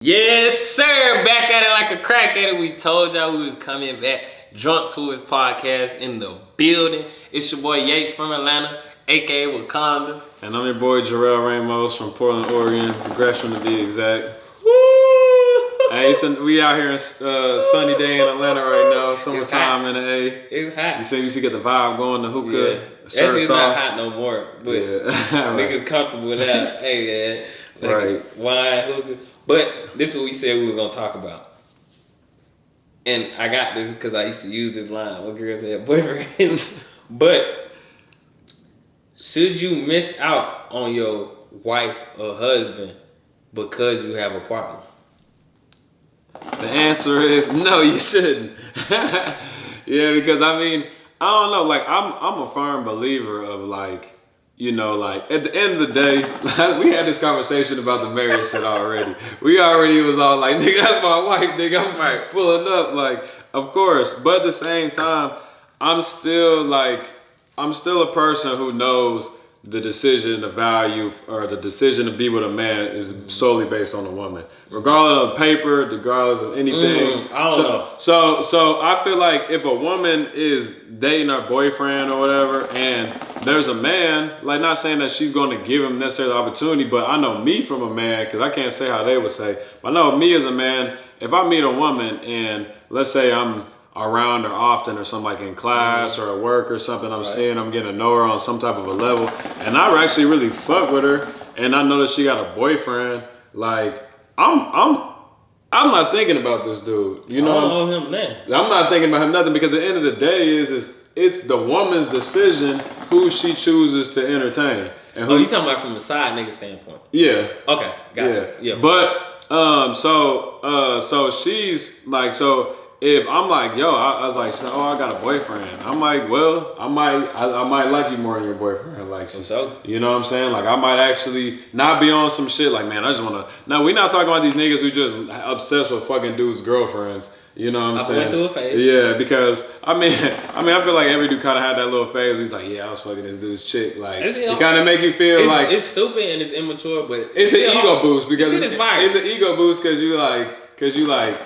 Yes, sir. Back at it like a crack at it. We told y'all we was coming back. Drunk to his podcast in the building. It's your boy Yates from Atlanta, aka Wakanda. And I'm your boy Jarrell Ramos from Portland, Oregon. Progression to be exact. Woo! Hey, we out here in sunny day in Atlanta right now. Summertime in the A. It's hot. You see, get the vibe going. The hookah. Yeah. Actually, it's not hot no more. But niggas comfortable with that. Hey, man. Right. Wine, hookah. But this is what we said we were gonna talk about. And I got this because I used to use this line. What girls had boyfriends. But should you miss out on your wife or husband because you have a partner? The answer is no, you shouldn't. Yeah, because I mean, I don't know. Like, I'm a firm believer of like, you know, like at the end of the day, we had this conversation about the marriage shit already. We already was all like, nigga, that's my wife, nigga. I'm like pulling up, like, of course. But at the same time, I'm still a person who knows the decision, the value, or the decision to be with a man is solely based on a woman. Regardless of paper, regardless of anything. I don't know. So I feel like if a woman is dating her boyfriend or whatever, and there's a man, like, not saying that she's going to give him necessarily the opportunity, but I know me from a man, because I can't say how they would say, but I know me as a man, if I meet a woman and let's say I'm around her often or something, like in class or at work or something, I'm seeing, I'm getting to know her on some type of a level, and I actually really fuck with her, and I know that she got a boyfriend, like, I'm not thinking about this dude. You know, I don't know him now. I'm not thinking about him nothing, because at the end of the day it's the woman's decision who she chooses to entertain. And who, you talking about from a side nigga standpoint? Yeah. Okay, gotcha. Yeah. But so she's like, so if I'm like, yo, I was like, oh, I got a boyfriend. I'm like, well, I might like you more than your boyfriend. Like, so, you know what I'm saying? Like, I might actually not be on some shit like, man, I just want to. Now, we're not talking about these niggas who just obsessed with fucking dudes' girlfriends. You know what I'm saying? I went through a phase. Yeah, because I mean, I feel like every dude kind of had that little phase where he's like, yeah, I was fucking this dude's chick. Like, it kind of make you feel like it's stupid and it's immature, but it's an ego boost, because it's an ego boost because you like,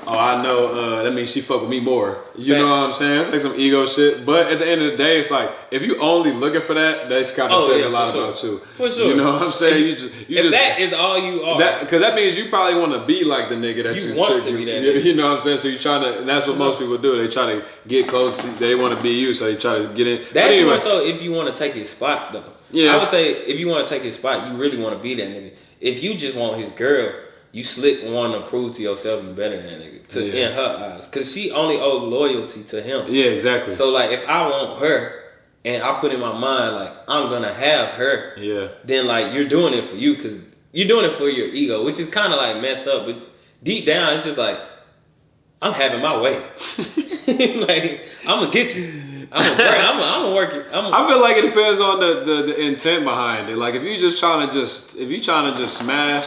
oh, I know, that means she fuck with me more. You know what I'm saying? It's like some ego shit. But at the end of the day, it's like, if you only looking for that, that's kind of saying a lot about you. For sure. You know what I'm saying? If that is all you are. Because that means you probably want to be like the nigga that you want to be that nigga. You know what I'm saying? So you trying to, and that's what most people do. They try to get close. They want to be you, so they try to get in. That's more so if you want to take his spot, though. Yeah. I would say if you want to take his spot, you really want to be that nigga. If you just want his girl, you slick want to prove to yourself you better than that nigga in her eyes, because she only owes loyalty to him. Yeah, exactly. So like, if I want her and I put in my mind like I'm gonna have her, then like you're doing it for you, because you're doing it for your ego, which is kind of like messed up. But deep down, it's just like, I'm having my way. Like, I'm gonna get you. I'm gonna work it. I feel like it depends on the intent behind it. Like, if you trying to just smash.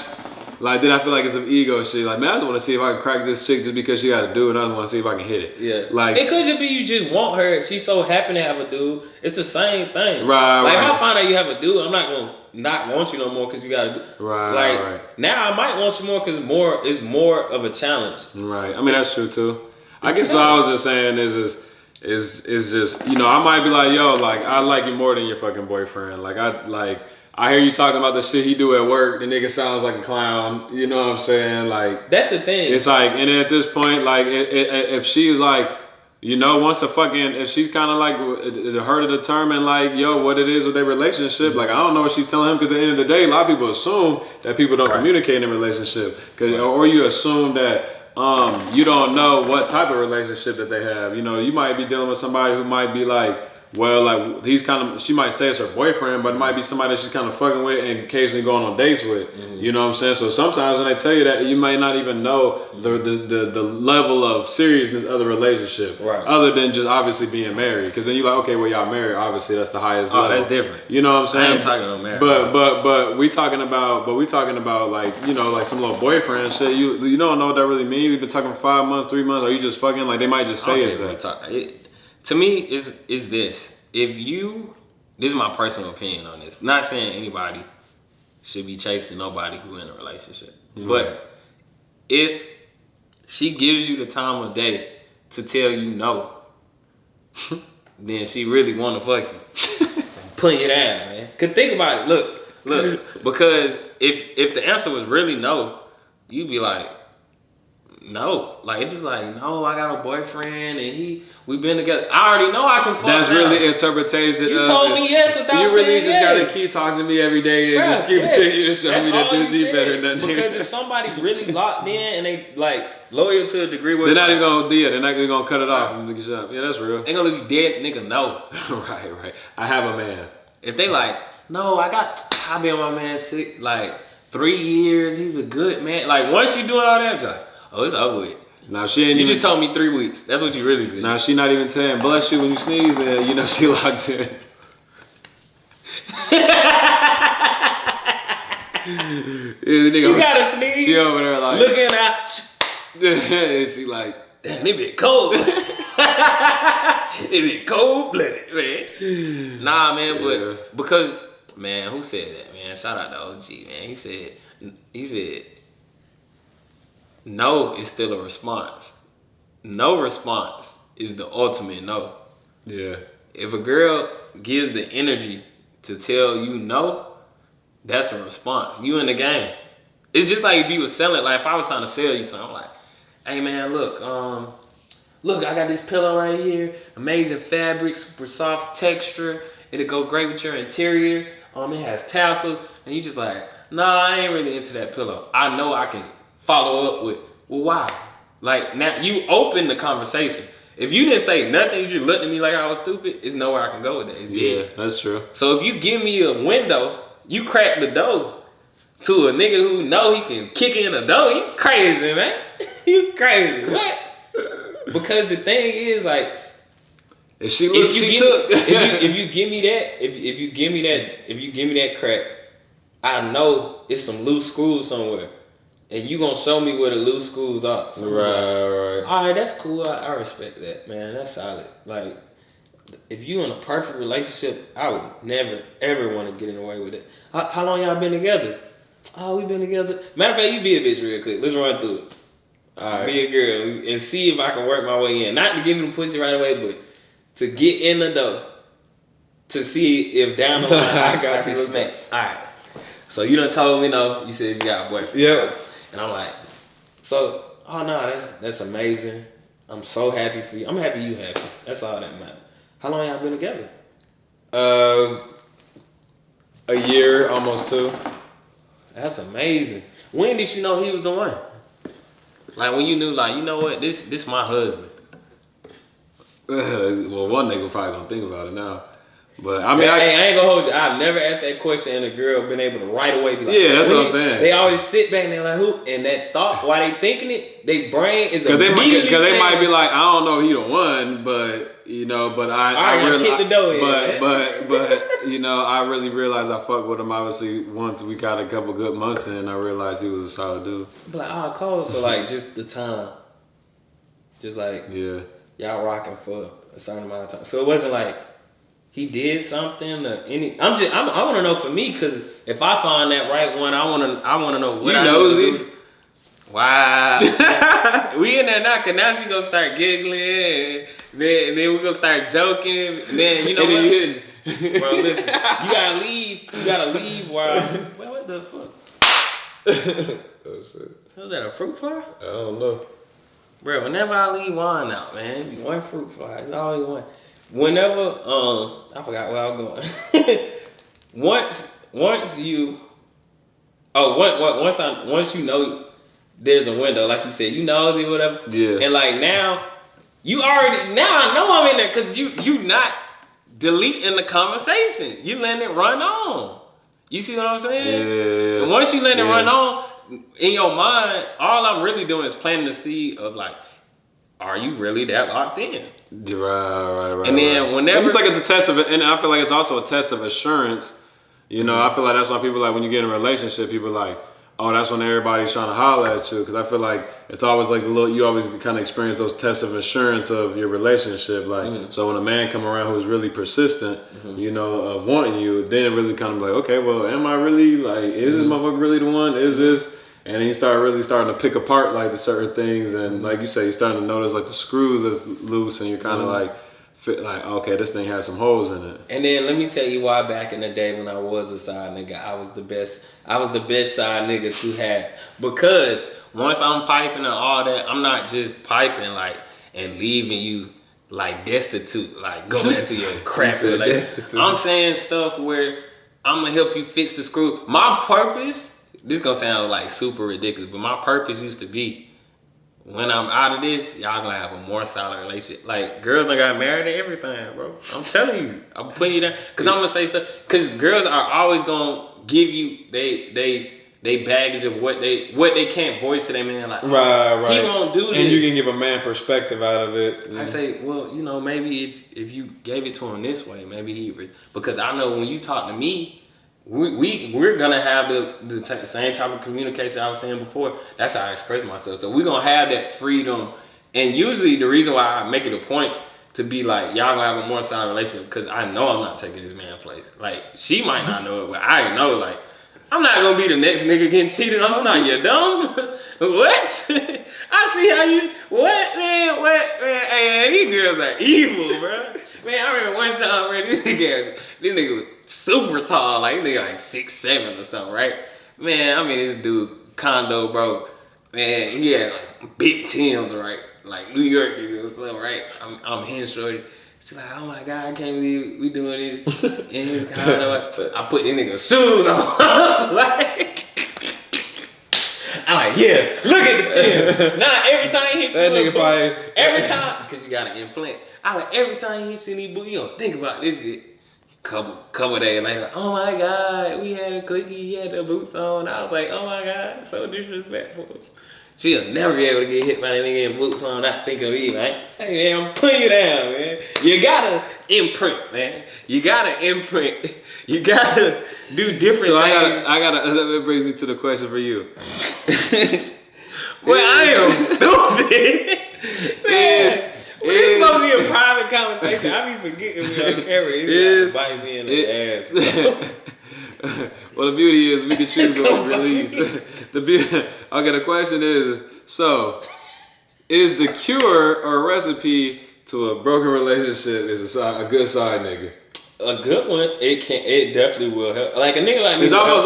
Like, then I feel like it's some ego shit. Like, man, I just want to see if I can crack this chick just because she got a dude, and I just want to see if I can hit it. Yeah. Like, it could just be you just want her. She's so happy to have a dude. It's the same thing. Right. Like, if I find out you have a dude, I'm not gonna not want you no more because you got a dude. Right. Like, right. Now I might want you more because it's more of a challenge. Right. I mean, that's true too. I guess what I was just saying is just, you know, I might be like, yo, like, I like you more than your fucking boyfriend. I hear you talking about the shit he do at work. The nigga sounds like a clown. You know what I'm saying? Like, that's the thing. It's like, and then at this point, like, if she's like, you know, if she's kind of like her to determine, like, yo, what it is with their relationship. Like, I don't know what she's telling him, because at the end of the day, a lot of people assume that people don't communicate in a relationship, or you assume that you don't know what type of relationship that they have. You know, you might be dealing with somebody who might be like, well, like, she might say it's her boyfriend, but it might be somebody that she's kind of fucking with and occasionally going on dates with. You know what I'm saying? So sometimes when they tell you that, you might not even know the level of seriousness of the relationship, other than just obviously being married. Because then you're like, okay, well, y'all married. Obviously, that's the highest level. That's different. You know what I'm saying? I ain't talking about marriage. But we talking about like, you know, like some little boyfriend shit. You don't know what that really means. You've been talking for 5 months, 3 months. Are you just fucking? Like, they might just say it's that. To me, is this. This is my personal opinion on this. Not saying anybody should be chasing nobody who in a relationship. But if she gives you the time of day to tell you no, then she really want to fuck you. Putting you down, man. Cause think about it. Look. Because if the answer was really no, you'd be like, no. Like if it's like, no, I got a boyfriend and we've been together. I already know I can fuck. That's now. Really interpretation. You told me yes without saying you really just yes. gotta keep talking to me every day and just keep continuing to show me that this is better than because if somebody really locked in and they like loyal to a degree where they're not even gonna cut it off and look at you. Yeah, that's real. They gonna look dead, nigga. No. right. I have a man. If they like, no, I've been with my man like 3 years. He's a good man. Like once you doing all that, it's like, oh, it's over with. Now she ain't. You just told me 3 weeks. That's what you really said. Now she not even saying bless you when you sneeze. Then you know she locked in. You gotta sneeze. She over there like looking out. She like, damn, it been cold. It been cold blooded, man. Nah, man, but because man, who said that, man? Shout out to OG, man. He said. No is still a response. No response is the ultimate no. Yeah. If a girl gives the energy to tell you no, that's a response. You in the game. It's just like if you was selling, like if I was trying to sell you something, I'm like, hey man, look, I got this pillow right here, amazing fabric, super soft texture. It'll go great with your interior. It has tassels, and you just like, nah, I ain't really into that pillow. I know I can follow up with, well, why? Like, now you open the conversation. If you didn't say nothing, you just looked at me like I was stupid, it's nowhere I can go with that. It's dead. That's true. So if you give me a window, you crack the door to a nigga who know he can kick in the door, you crazy, man. You crazy. What? Because the thing is, like, if you give me that crack, I know it's some loose screws somewhere. And you gonna show me where the loose screws are. So right. All right, that's cool. I respect that, man. That's solid. Like, if you in a perfect relationship, I would never, ever want to get in the way with it. How long y'all been together? Oh, we been together. Matter of fact, you be a bitch real quick. Let's run through it. All right. Be a girl and see if I can work my way in. Not to give me the pussy right away, but to get in the door. To see if down the line I can smack. All right. So you done told me no. You said you got a boyfriend. Yeah. And I'm like, so, oh no, that's amazing. I'm so happy for you. I'm happy you happy. That's all that matters. How long y'all been together? A year, almost 2. That's amazing. When did you know he was the one? Like when you knew, like, you know what, this my husband. Well, one nigga probably don't think about it now. But I mean, I ain't gonna hold you. I've never asked that question and a girl been able to right away be like, yeah, that's what I'm saying. They always sit back and they're like, who? And that thought, while they thinking it, they brain is because they might be like, I don't know, he the one, but you know, but I really kick the door but you know, I really realized I fucked with him. Obviously, once we got a couple good months in, I realized he was a solid dude. But like, oh, cold. So like, just the time, just like y'all rocking for a certain amount of time. So it wasn't like he did something or any. I want to know for me, because if I find that right one, I want to know what I nosy. Wow. We in there knocking. Now she gonna start giggling. Then we gonna start joking. And then you know what? Bro, listen. You gotta leave while. What the fuck? Oh shit. Was that a fruit fly? I don't know. Bro, whenever I leave wine out, man, it be one fruit fly. It's always one. Whenever I forgot where I was going. once you know there's a window, like you said, you know it, whatever. Yeah. And like now I know I'm in there, because you not deleting the conversation. You letting it run on. You see what I'm saying? Yeah. And once you let it run on, in your mind, all I'm really doing is planting the seed of like, are you really that locked in? Right. And then whenever it's like it's a test of it, and I feel like it's also a test of assurance. You know, I feel like that's why people like when you get in a relationship, people like, oh, that's when everybody's trying to holler at you, because I feel like it's always like you always kind of experience those tests of assurance of your relationship. Like, so when a man come around who's really persistent, you know, of wanting you, then it really kind of like, okay, well, am I really like, is this motherfucker really the one? Is this? And then you starting to pick apart like the certain things, and like you say, you're starting to notice like the screws that's loose, and you're kind of like, okay, this thing has some holes in it. And then let me tell you why back in the day when I was a side nigga, I was the best side nigga to have. Because once I'm piping and all that, I'm not just piping like and leaving you like destitute, like go back to your crap relationship. I'm saying stuff where I'm gonna help you fix the screw. My purpose, this gonna sound like super ridiculous, but my purpose used to be, when I'm out of this, y'all gonna have a more solid relationship. Like, girls done got married and everything, bro. I'm telling you. I'm putting you down. Because I'm gonna say stuff. Because girls are always gonna give you they baggage of what they can't voice to their man. Like, right. He won't do this. And you can give a man perspective out of it. I say, well, you know, maybe if you gave it to him this way, maybe he was. Because I know when you talk to me, we're gonna have the same type of communication I was saying before. That's how I express myself. So we're gonna have that freedom. And usually the reason why I make it a point to be like, y'all gonna have a more solid relationship, because I know I'm not taking this man's place. Like, she might not know it, but I know, like, I'm not gonna be the next nigga getting cheated on. Not you dumb. What? I see how you. What, man? What, man? Hey, man, these girls are evil, bro. Man, I remember one time, man, this nigga was super tall, like, this nigga like 6'7" or something, right? Man, I mean, this dude, condo, bro. Man, he had like big Timbs, right? Like New York nigga or something, right? I'm hand shorty. She's like, oh my God, I can't believe we doing this in his condo. I put this nigga shoes on. Like, I'm like, yeah, look at the Tim. Now, every time he hit you, that nigga probably, every time, because you got an implant. I like, every time he hit you in these boots, you don't think about this shit. Couple days later, like, oh my God, we had a quickie, he had the boots on. I was like, oh my God, so disrespectful. She'll never be able to get hit by that nigga in boots on, not think of me, man. Hey, man, I'm putting you down, man. You gotta imprint, man. You gotta imprint. You gotta do different so things. That brings me to the question for you. Well, I am stupid. Man. This supposed to be a private conversation. I be forgetting we on camera. He's like, bite me in the ass, bro. Well, the beauty is we can choose what we release. Okay, the question is, so, is the cure or recipe to a broken relationship is a good side nigga? A good one, it definitely will help. Like a nigga like me. It's almost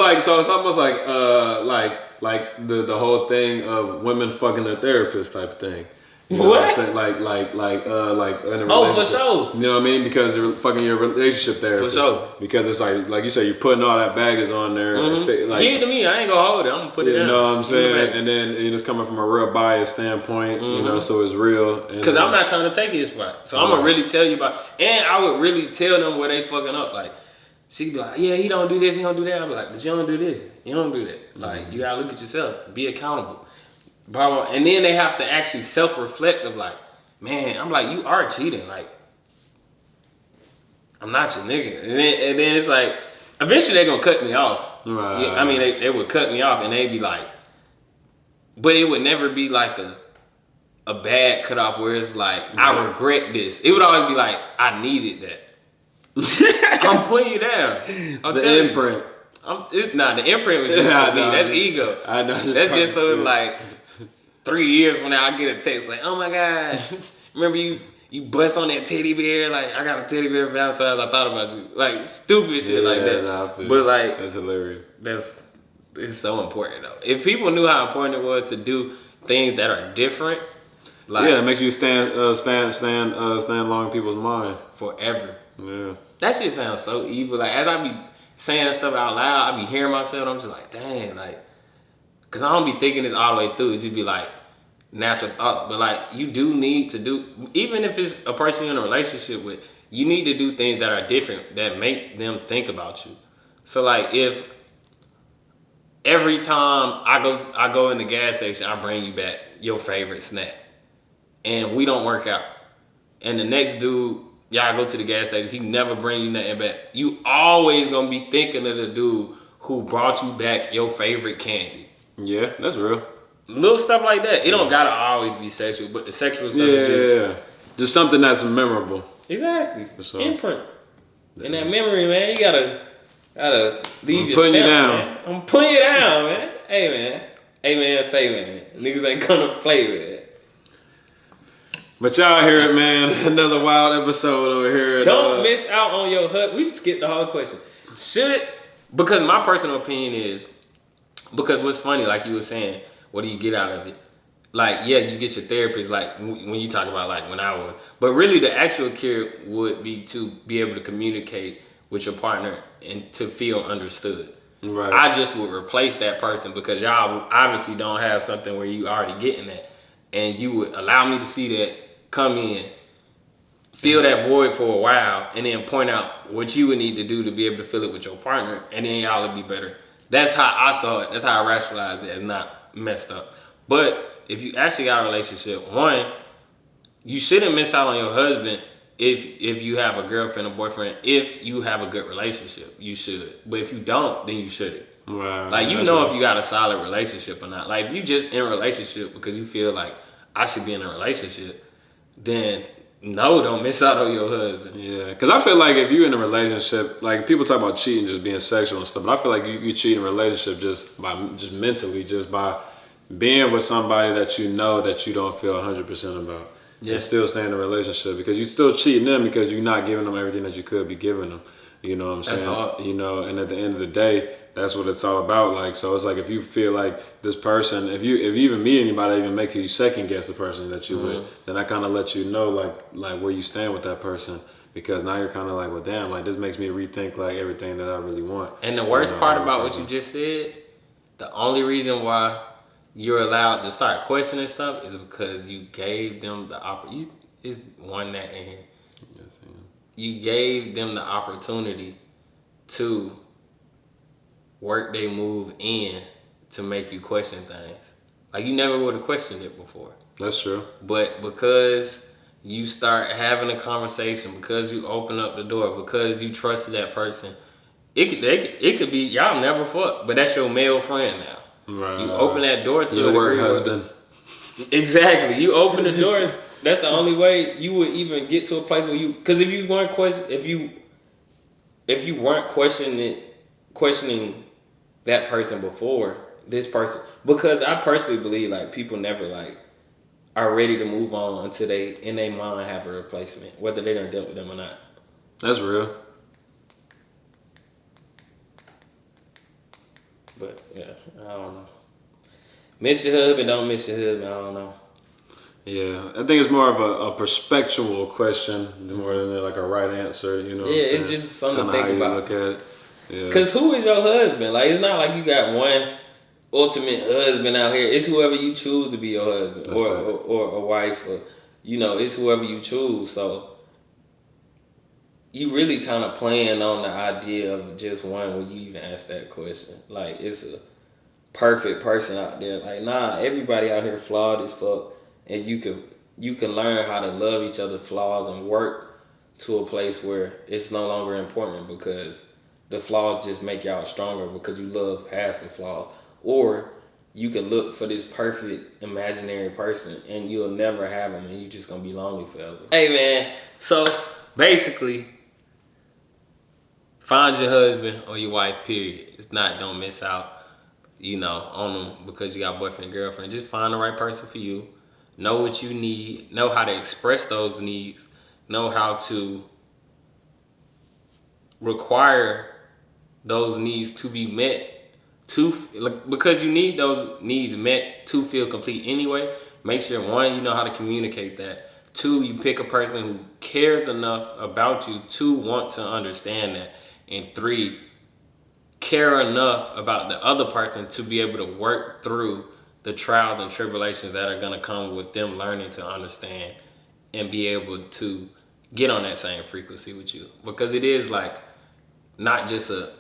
like the whole thing of women fucking their therapist type thing. You know what I'm saying? Like in a relationship. For sure. You know what I mean? Because you're fucking your relationship therapist. For sure. Because it's like you said, you're putting all that baggage on there. Mm-hmm. Like, give it to me. I ain't gonna hold it. I'm gonna put it down. You know what I'm saying? And then it's coming from a real biased standpoint. You know, so it's real. Because I'm not trying to take his spot. So I'm gonna really tell you about. And I would really tell them where they fucking up. Like, she'd be like, yeah, he don't do this, he don't do that. I'd be like, but you don't do this, you don't do that. Like, you gotta look at yourself. Be accountable. And then they have to actually self-reflect of like, man, I'm like, you are cheating. Like, I'm not your nigga. And then it's like, eventually they're gonna cut me off. Right. Yeah, I mean, they would cut me off and they'd be like, but it would never be like a bad cutoff where it's like, I regret this. It would always be like, I needed that. I'm putting you down. The imprint. The imprint was just for me. That's ego. I know. That's just so it's like 3 years from now I get a text like, oh my God, remember you bust on that teddy bear? Like, I got a teddy bear for Valentine's, I thought about you. Like, stupid shit like that. But like, that's hilarious. It's so important though. If people knew how important it was to do things that are different, like, it makes you stand long in people's mind forever. Yeah. That shit sounds so evil. Like, as I be saying stuff out loud, I be hearing myself, I'm just like, dang, like, cause I don't be thinking this all the way through. It just be like natural thoughts. But like, you do need to do, even if it's a person you're in a relationship with, you need to do things that are different that make them think about you. So like, if every time I go in the gas station, I bring you back your favorite snack, and we don't work out, and the next dude, y'all go to the gas station, he never bring you nothing back, you always gonna be thinking of the dude who brought you back your favorite candy. Yeah, that's real. Little stuff like that. It don't gotta always be sexual, but the sexual stuff is just something that's memorable. Exactly. So, imprint. In that memory, man, you gotta leave your stamp, you down. Man. I'm putting you down, man. Hey, man. Hey man, say man, niggas ain't gonna play with it. But y'all hear it, man. Another wild episode over here. Don't miss out on your husband. We skipped the whole question. Because my personal opinion is, because what's funny, like you were saying, what do you get out of it? Like, yeah, you get your therapist, like when you talk about like when I was. But really the actual cure would be to be able to communicate with your partner and to feel understood. Right. I just would replace that person because y'all obviously don't have something where you already getting that. And you would allow me to see that, come in, fill that void for a while, and then point out what you would need to do to be able to fill it with your partner, and then y'all would be better. That's how I saw it. That's how I rationalized it. It's not messed up. But if you actually got a relationship, one, you shouldn't miss out on your husband if you have a girlfriend or boyfriend. If you have a good relationship, you should. But if you don't, then you shouldn't. Wow, like, you know, if you got a solid relationship or not. Like, if you just in a relationship because you feel like I should be in a relationship, then no, don't miss out on your husband. Yeah, because I feel like if you're in a relationship, like people talk about cheating just being sexual and stuff, but I feel like you cheat in a relationship just mentally, just by being with somebody that you know that you don't feel 100% about. Yeah. And still stay in a relationship because you're still cheating them because you're not giving them everything that you could be giving them. You know what I'm saying? That's hard. You know, and at the end of the day, that's what it's all about. Like, so it's like if you feel like this person, if you even meet anybody that even makes you second guess the person that you with, then I kind of let you know like where you stand with that person, because now you're kind of like, well, damn, like this makes me rethink like everything that I really want. And the worst part about what you just said, the only reason why you're allowed to start questioning stuff is because you gave them the opportunity. Is one that in here. Yes, you gave them the opportunity to work they move in to make you question things. Like, you never would have questioned it before. That's true. But because you start having a conversation, because you open up the door, because you trusted that person, it could be y'all never fuck, but that's your male friend now. Right. You open that door to your work husband. Exactly. You open the door. That's the only way you would even get to a place where you. Because if you weren't questioning that person before this person, because I personally believe like people never like are ready to move on until they in their mind have a replacement, whether they done dealt with them or not. That's real. But yeah, I don't know. Miss your husband, don't miss your husband. I don't know. Yeah, I think it's more of a perspectual question more than like a right answer. You know. Yeah, it's just something to think about. Look at it. Yeah. Cause who is your husband? Like, it's not like you got one ultimate husband out here. It's whoever you choose to be your husband, or a wife, or it's whoever you choose. So you really kind of playing on the idea of just one when you even ask that question. Like, it's a perfect person out there. Like, nah, everybody out here flawed as fuck, and you can learn how to love each other's flaws and work to a place where it's no longer important because the flaws just make y'all stronger because you love past the flaws. Or you can look for this perfect imaginary person and you'll never have them and you just gonna be lonely forever. Hey man, so basically, find your husband or your wife, period. It's not, don't miss out, on them because you got boyfriend and girlfriend. Just find the right person for you. Know what you need. Know how to express those needs. Know how to require those needs to be met because you need those needs met to feel complete anyway. Make sure, one, you know how to communicate that. Two, you pick a person who cares enough about you to want to understand that. And three, care enough about the other person to be able to work through the trials and tribulations that are going to come with them learning to understand and be able to get on that same frequency with you. Because it is like not just a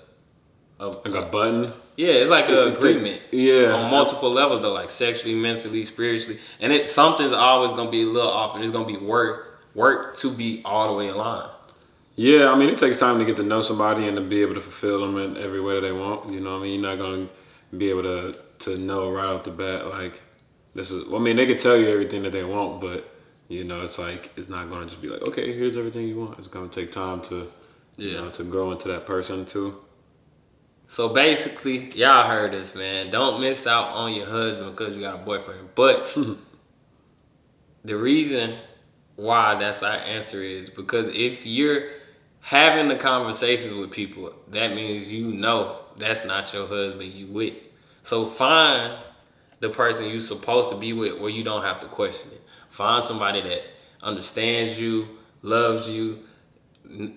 button. Yeah, it's like an agreement. Yeah, on multiple levels though, like sexually, mentally, spiritually, and something's always gonna be a little off, and it's gonna be work to be all the way aligned. Yeah, I mean, it takes time to get to know somebody and to be able to fulfill them in every way that they want. You know what I mean? You're not gonna be able to know right off the bat like this is. Well, I mean, they can tell you everything that they want, but it's like it's not gonna just be like, okay, here's everything you want. It's gonna take time to to grow into that person too. So basically, y'all heard this, man. Don't miss out on your husband because you got a boyfriend. But the reason why that's our answer is because if you're having the conversations with people, that means you know that's not your husband you with. So find the person you're supposed to be with where you don't have to question it. Find somebody that understands you, loves you,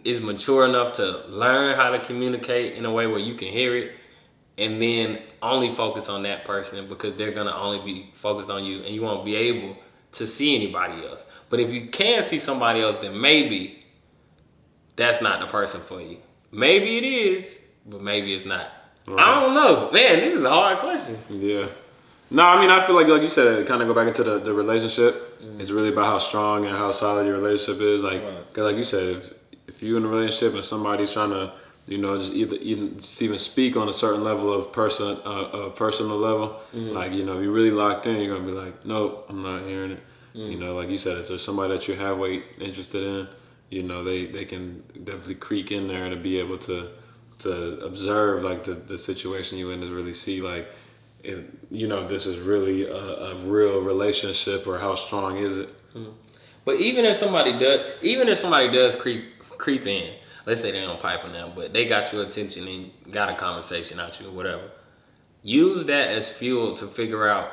is mature enough to learn how to communicate in a way where you can hear it, and then only focus on that person because they're gonna only be focused on you and you won't be able to see anybody else. But if you can see somebody else, then maybe that's not the person for you. Maybe it is, but maybe it's not. Right. I don't know. Man, this is a hard question. Yeah. No, I mean, I feel like you said, kind of go back into the relationship. Mm-hmm. It's really about how strong and how solid your relationship is. Like, because like you said, if you're in a relationship and somebody's trying to, just just even speak on a certain level of personal level, mm-hmm. like, if you're really locked in, you're gonna be like, nope, I'm not hearing it. Mm-hmm. Like you said, if there's somebody that you're halfway interested in, they can definitely creak in there to be able to observe like the situation you're in, to really see like, if this is really a real relationship, or how strong is it. Mm-hmm. But even if somebody does creep in, let's say they don't pipe on them, but they got your attention and got a conversation out you or whatever, use that as fuel to figure out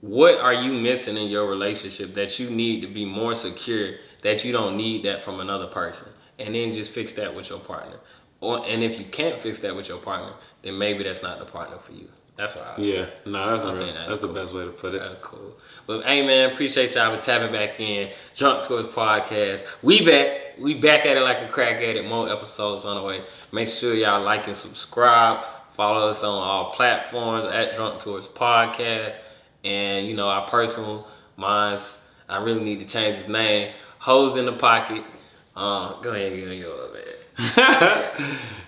what are you missing in your relationship that you need to be more secure, that you don't need that from another person, and then just fix that with your partner. And if you can't fix that with your partner, then maybe that's not the partner for you. That's what I say. Yeah, that's cool. The best way to put it. That's cool. But hey, man, appreciate y'all for tapping back in. Drunk Tours Podcast. We back at it like a crack addict. More episodes on the way. Make sure y'all like and subscribe. Follow us on all platforms at Drunk Tours Podcast. And our personal minds, I really need to change his name. Hoes in the Pocket. Go ahead and give me yours, man.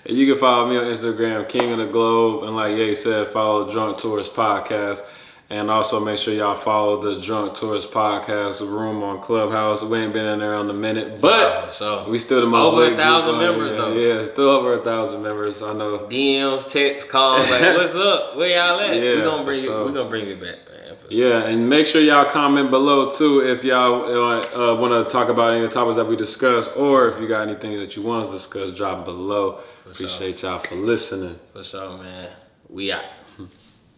You can follow me on Instagram, King of the Globe, and like Ye said, follow Drunk Tourist Podcast, and also make sure y'all follow the Drunk Tourist Podcast room on Clubhouse. We ain't been in there on a minute, but we still the most over 1,000 members though. Yeah, still over 1,000 members. I know. DMs, texts, calls, like what's up? Where y'all at? Yeah, we're gonna bring it back. Yeah, and make sure y'all comment below too if y'all want to talk about any of the topics that we discussed, or if you got anything that you want us to discuss, drop below. Appreciate y'all for listening. For sure, man. We out.